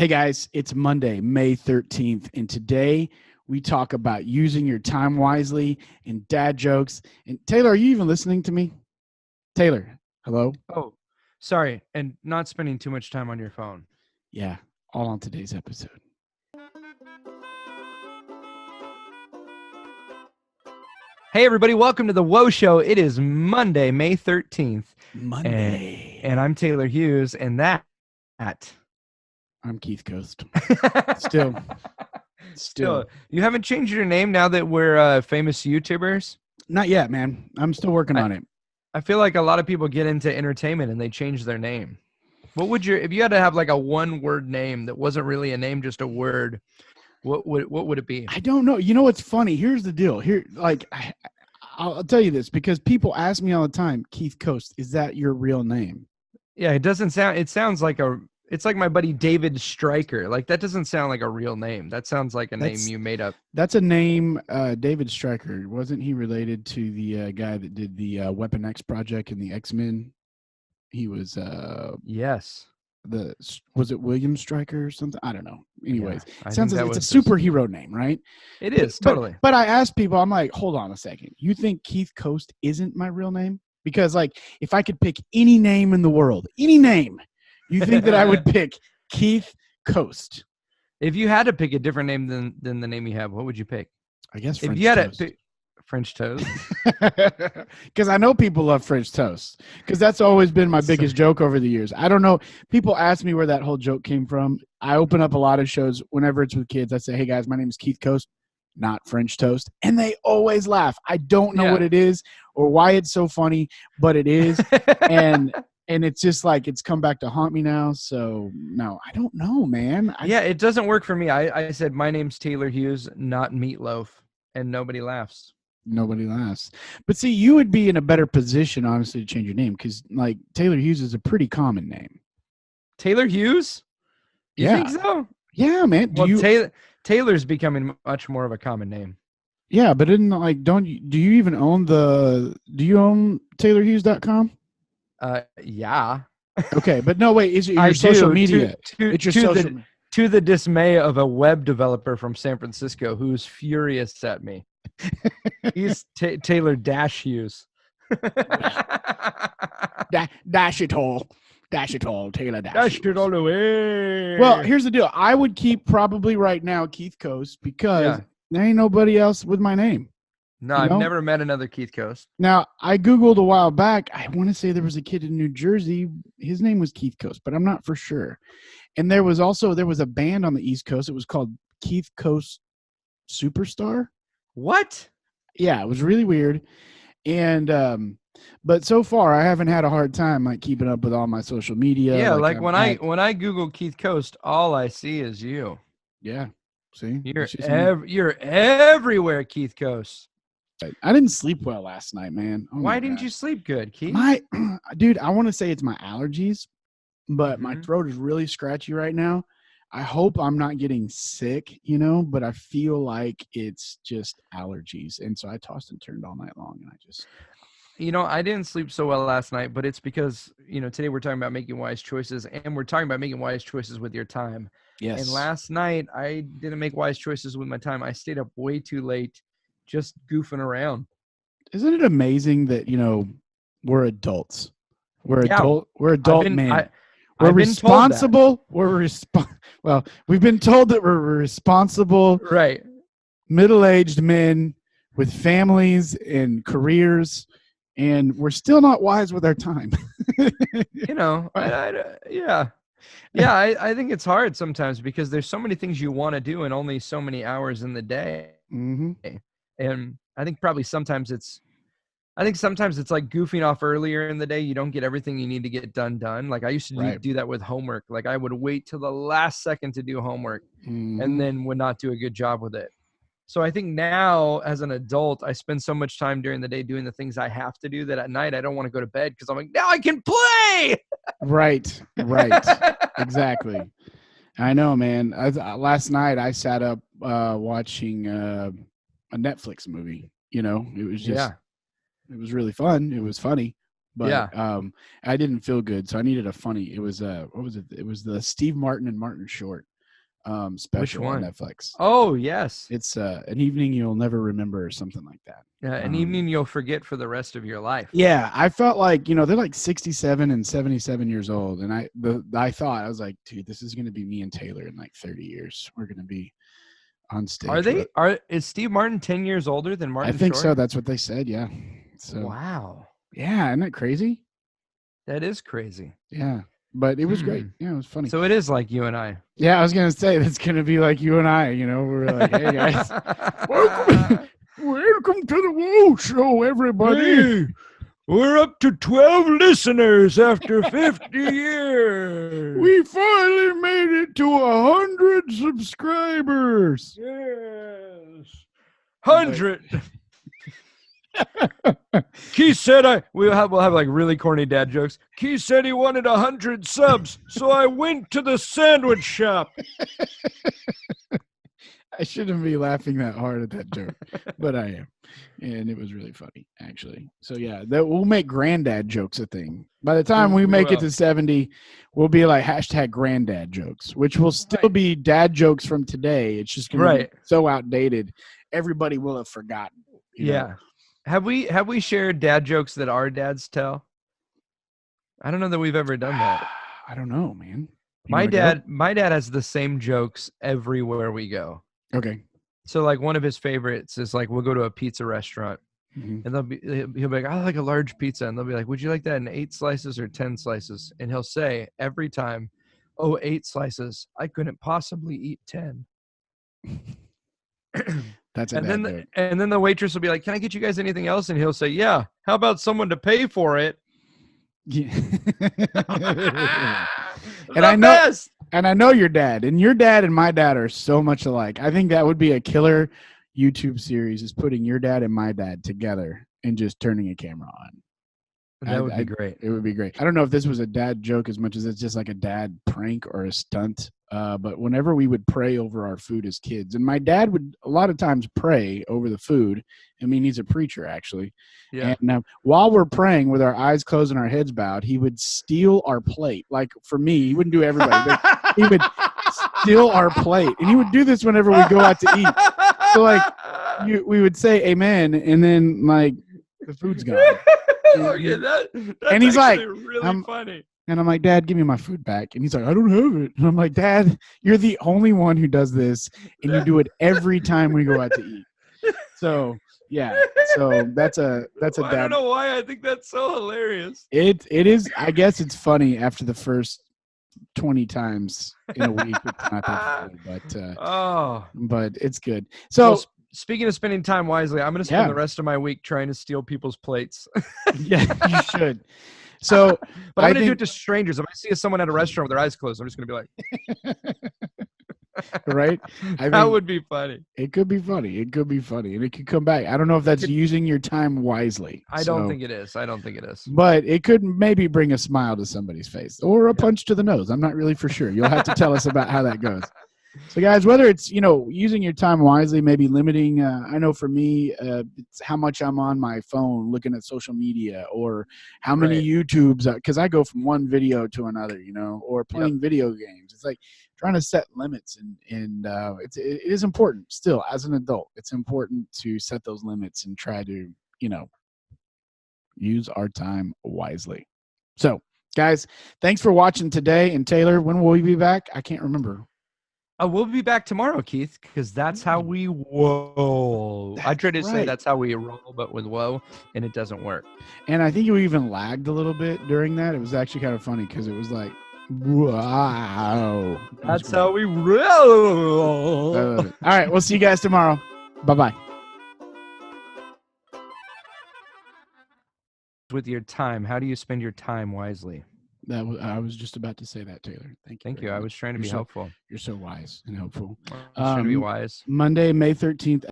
Hey guys, it's Monday, May 13th, and today we talk about using your time wisely and dad jokes. And Taylor, are you even listening to me? Taylor, hello? Oh, sorry, and not spending too much time on your phone. Yeah, all on today's episode. Hey, everybody, welcome to the Woe Show. It is Monday, May 13th. Monday. And I'm Taylor Hughes, and that. I'm Keith Coast. Still. You haven't changed your name now that we're famous YouTubers? Not yet, man. I'm still working on it. I feel like a lot of people get into entertainment and they change their name. What would if you had to have like a one-word name that wasn't really a name, just a word, what would it be? I don't know. You know what's funny? Here's the deal. I'll tell you this because people ask me all the time, Keith Coast, is that your real name? Yeah, it sounds like it's like my buddy David Stryker. Like that doesn't sound like a real name. That sounds like a name you made up. That's a name, David Stryker. Wasn't he related to the guy that did the Weapon X project in the X-Men? He was yes. Was it William Stryker or something? I don't know. Anyways, yeah, sounds like it's a superhero name, right? It is, totally. But I asked people, I'm like, hold on a second. You think Keith Coast isn't my real name? Because like if I could pick any name in the world, any name, you think that I would pick Keith Coast? If you had to pick a different name than the name you have, what would you pick? I guess French if you had toast. To pick French toast. Because I know people love French toast. Because that's always been my biggest joke over the years. I don't know. People ask me where that whole joke came from. I open up a lot of shows whenever it's with kids. I say, hey guys, my name is Keith Coast, not French toast. And they always laugh. I don't know what it is or why it's so funny, but it is. and it's just like it's come back to haunt me now. So no, I don't know, man. It doesn't work for me. I said my name's Taylor Hughes, not Meatloaf, and nobody laughs. Nobody laughs. But see, you would be in a better position, honestly, to change your name because, like, Taylor Hughes is a pretty common name. Taylor Hughes? You think so? Yeah, man. Taylor's becoming much more of a common name. Yeah, but do you even own do you own TaylorHughes.com? Yeah. Okay, but no, wait, is it your social media? It's your social media. To the dismay of a web developer from San Francisco who's furious at me. He's Taylor Dash Hughes. Dash it all, Taylor Dash it all away. Well, here's the deal. I would keep probably right now Keith Coast because there ain't nobody else with my name. No, I've never met another Keith Coast. Now, I Googled a while back. I want to say there was a kid in New Jersey. His name was Keith Coast, but I'm not for sure. And there was a band on the East Coast. It was called Keith Coast Superstar. What? Yeah, it was really weird. And but so far I haven't had a hard time like keeping up with all my social media. Yeah, like when I Google Keith Coast, all I see is you. Yeah. See? You're everywhere, Keith Coast. I didn't sleep well last night, man. Why didn't you sleep good, Keith? Dude, I want to say it's my allergies, but my throat is really scratchy right now. I hope I'm not getting sick, but I feel like it's just allergies. And so I tossed and turned all night long and I didn't sleep so well last night, but it's because, today we're talking about making wise choices and we're talking about making wise choices with your time. Yes. And last night I didn't make wise choices with my time. I stayed up way too late just goofing around. Isn't it amazing that, we're adults? We're adult men. We're responsible. We've been told that we're responsible, right? Middle-aged men with families and careers, and we're still not wise with our time. I think it's hard sometimes because there's so many things you want to do and only so many hours in the day. Mm-hmm. And I think sometimes it's like goofing off earlier in the day. You don't get everything you need to get done. Like I used to do that with homework. Like I would wait till the last second to do homework and then would not do a good job with it. So I think now as an adult, I spend so much time during the day doing the things I have to do that at night, I don't want to go to bed because I'm like, now I can play. Right. Exactly. I know, man. Last night I sat up watching a Netflix movie. It was just, it was really fun. It was funny, but I didn't feel good. So I needed a funny, it was, what was it? It was the Steve Martin and Martin Short. special on one? Netflix. Oh, yes. It's An Evening You'll Never Remember or something like that. An evening you'll forget for the rest of your life. Yeah, I felt like, they're like 67 and 77 years old. And I was like, dude, this is going to be me and Taylor in like 30 years. We're going to be on stage. Is Steve Martin 10 years older than Martin I think Short? so. That's what they said. Yeah. So, wow. Yeah. Isn't that crazy? That is crazy. Yeah. But it was great. Yeah, it was funny. So it is like you and I. Yeah, I was going to say, that's going to be like you and I, we're like, hey, guys, welcome to the Whoa Show, everybody. Hey, we're up to 12 listeners after 50 years. We finally made it to 100 subscribers. Yes. 100. Keith said we'll have like really corny dad jokes. Keith said he wanted 100 subs, so I went to the sandwich shop. I shouldn't be laughing that hard at that joke, but I am. And it was really funny, actually. So, yeah, we'll make granddad jokes a thing. By the time we make it to 70, we'll be like hashtag granddad jokes, which will still be dad jokes from today. It's just going to be so outdated. Everybody will have forgotten. You know? Have we shared dad jokes that our dads tell? I don't know that we've ever done that. I don't know, man. My dad has the same jokes everywhere we go. Okay. So like one of his favorites is like we'll go to a pizza restaurant and he'll be like, I like a large pizza, and they'll be like, would you like that in 8 slices or 10 slices? And he'll say every time, 8 slices. I couldn't possibly eat 10. That's and then the waitress will be like, can I get you guys anything else? And he'll say, yeah. How about someone to pay for it? Yeah. And I know your dad, and your dad and my dad are so much alike. I think that would be a killer YouTube series, is putting your dad and my dad together and just turning a camera on. That would be great. It would be great. I don't know if this was a dad joke as much as it's just like a dad prank or a stunt. But whenever we would pray over our food as kids, and my dad would a lot of times pray over the food. I mean, he's a preacher, actually. Yeah. And while we're praying with our eyes closed and our heads bowed, he would steal our plate. Like for me, he wouldn't do everybody, but he would steal our plate. And he would do this whenever we go out to eat. So like we would say amen, and then like the food's gone. Okay, that's and he's like, really funny. And I'm like, Dad, give me my food back. And he's like, I don't have it. And I'm like, Dad, you're the only one who does this, and you do it every time we go out to eat. So yeah, so that's a dad. I don't know why I think that's so hilarious. It is. I guess it's funny after the first 20 times in a week. It's not that funny, but it's good. So. Well, speaking of spending time wisely, I'm going to spend the rest of my week trying to steal people's plates. Yeah, you should. So, but I'm going to do it to strangers. If I see someone at a restaurant with their eyes closed, I'm just going to be like, right? That would be funny. It could be funny. It could be funny. And it could come back. I don't know if that's using your time wisely. I don't think it is. But it could maybe bring a smile to somebody's face or a punch to the nose. I'm not really for sure. You'll have to tell us about how that goes. So, guys, whether it's, using your time wisely, maybe limiting, I know for me, it's how much I'm on my phone looking at social media, or how many YouTubes, because I go from one video to another, or playing video games. It's like trying to set limits, and it is important still as an adult. It's important to set those limits and try to, use our time wisely. So, guys, thanks for watching today. And Taylor, when will we be back? I can't remember. We'll be back tomorrow, Keith, because that's how we whoa. I tried to say that's how we roll, but with whoa, and it doesn't work. And I think you even lagged a little bit during that. It was actually kind of funny because it was like, wow. That's how we roll. All right, we'll see you guys tomorrow. Bye-bye. With your time, how do you spend your time wisely? I was just about to say that, Taylor. Thank you. I was trying to be helpful. You're so wise and helpful. I was trying to be wise. Monday, May 13th.